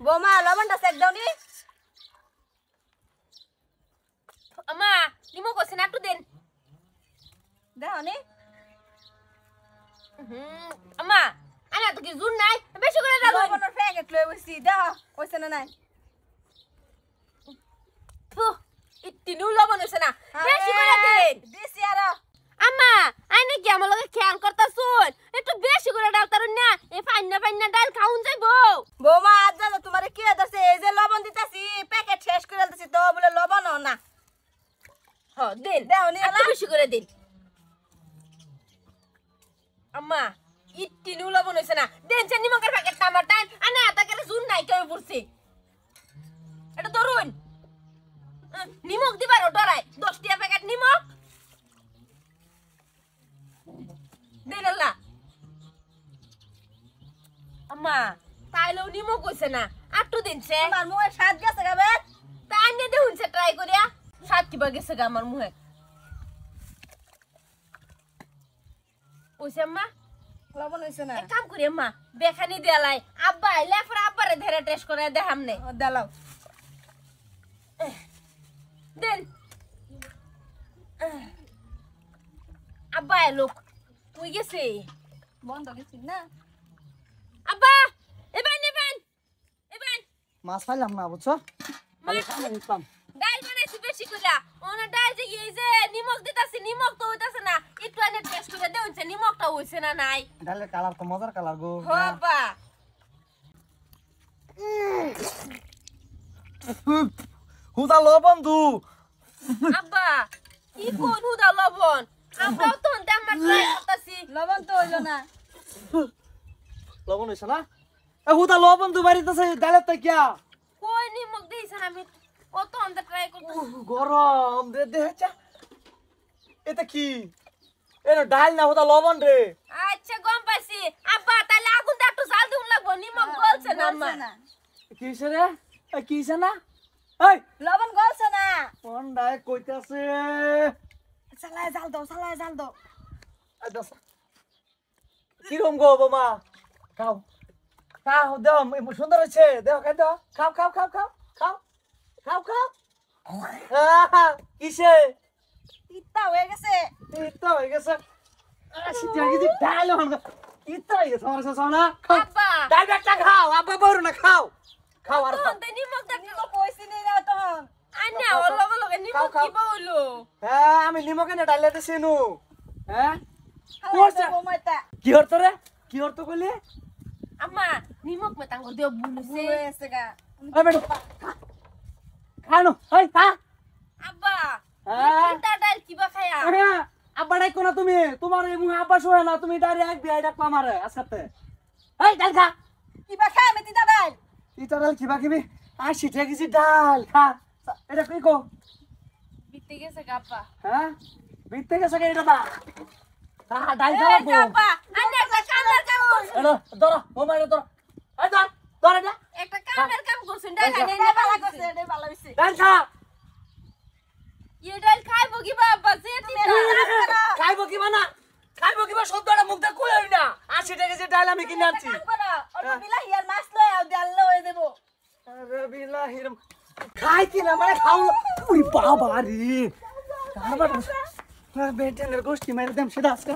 বৌমা লবণটা সেক দাওনি আমা নিমক আছে না একটু দেন দাওনি আমা আনা তো কি জুন নাই বেশি করে দাও লবণের প্যাকেট লই বসি দাও কইছে না নাই ফু ইত্তিনু লবণ হইছে না বেশি করে দেন দিছি আর আমা আইনে কি আমার লগে খেয়াল করতাছুন একটু বেশি করে দাও তারুন না এই পান্না ডাল খাউন যাইবো বৌমা আজ যা তোমারে কি দছে এই যে লবণ দিতাছি প্যাকেট শেষ করে দিতাছি তো বলে লবণ না হ দেন দাওনি একটু বেশি করে দেন আম্মা ইত্তিনু লবণ হইছে না দেন যে নিমকের প্যাকেট আমার টাইম আনা এত করে জুন নাই কেউ পড়ছে এটা ধরুন নিমক দিবার ডরাই 10 টিয়া প্যাকেট নিমক দেন আল্লাহ আম্মা তাইলেও নিমক হইছে না আটটু দিনছে আমার মুখে স্বাদ গেছে গাবে তাই আনে দেউনছে ট্রাই করিয়া সাত কিবা গেছে গা আমার মুহে ওইছে আম্মা লবণ হইছে না এক কাম করি আম্মা বেখানি দেলাই আব্বা আইলে পরে আব্বারে ধরে টেস্ট করে দেখাম নে দালাও দেন আব্বা লোক তুই গেছে বন্ধ গেছি না আব্বা এবান মাছ পাইলাম না বুঝছো ডাল বানাইছি বেশি কইলা ওনা ডাল যে এই যে নিমক দিতাছি নিমক তো হইতাছে না একটু আনে টেস্ট করে দেউনছে নিমকটা হইছে না নাই ডালের কালার তো মজার কালার গো হো আব্বা হুদা লবণ দু আব্বা কি কোন হুদা লবণ আমরাও তো আমার ট্রাই করতাছি লবণ তো হইলো না লবণ হইছে না হুদা লবণ দু বাড়িতেছে ডালের তো কিয়া কই নিমক দিছেন আমি কত অন্তর ট্রাই করতেছি গরম দে দেহচা এটা কি এনো ডাল না হুদা লবণ রে আচ্ছা গম পাইছি আব্বা তাহলে আগুনটা একটু জাল দিউন লাগবো নিমক গলছে না আমার কি হইছে রে কি হইছে না এই লবণ গলছে না কোন ডাই কইতাছে চালায় জাল দাও কিরম গো বাবা খাও খাও দেও সুন্দর হয়েছে দেও খাই দাও খাও কিসে তিতা হয়ে গেছে ইত্তা হয়ে গেছে সিটিয়া কি ডাল হন ইত্তা হয়ে গেছে আমার সোনা খাও আব্বা ডাল একটা খাও আব্বা বড় না খাও আর তখন তো নিমক দেখতে তো কইছি নি না তখন আন্না ওর লগে লগে নিমক খাও। কি বললো হ্যাঁ আমি নিমক এনে ডালে দিছি নু হ্যাঁ করছে বৌমাটা কি হরতো রে কি হরতো কইলে আম্মা নিমক মে তাঙ্গ দিও বুলছে হয়েছে গা ওই বেটা খানো ওই খা আব্বা হ্যাঁ তিতা ডাল কিবা খায়া আব্বা ডাক না তুমি তোমার এই মুখে আব্বা শোয় না তুমি ডাইরেক্ট বিয়াই ডাক পামারে আজকাতে এই ডাল খা কিবা খাই আমি তিতা ডাল ইটা ডাল কিবা কিবি আর সিটে গেছি ডাল খা এটা কি কো বিতে গেছে গাপ্পা হ্যাঁ বিতে গেছে কে এটা দা ডাল খা এই গাপ্পা আন্না একটা কামের কাম করছ এলো ধরো ও মাইরে ধরো এই ধর এটা একটা কামের কাম করছেন ডাল আনে এটা ভালো করছে এটা ভালো হইছে ডাল খা ये डाल खाइबो কি বাবা যে তিতা খাইবো কি মানা খাইবো কি বা শব্দটা মুখ দিয়ে কই হই না 80 টাকা যে ডাল আমি কিনে আনছি কাম করো অল্প বিলাহি আর মাছ লয় আর ডাল লয় দেব আরে বিলাহির খাই কি না মানে খাও উই বাবা রে আমার বেটেনের গোষ্ঠী মেরে দেম সেটা আজকে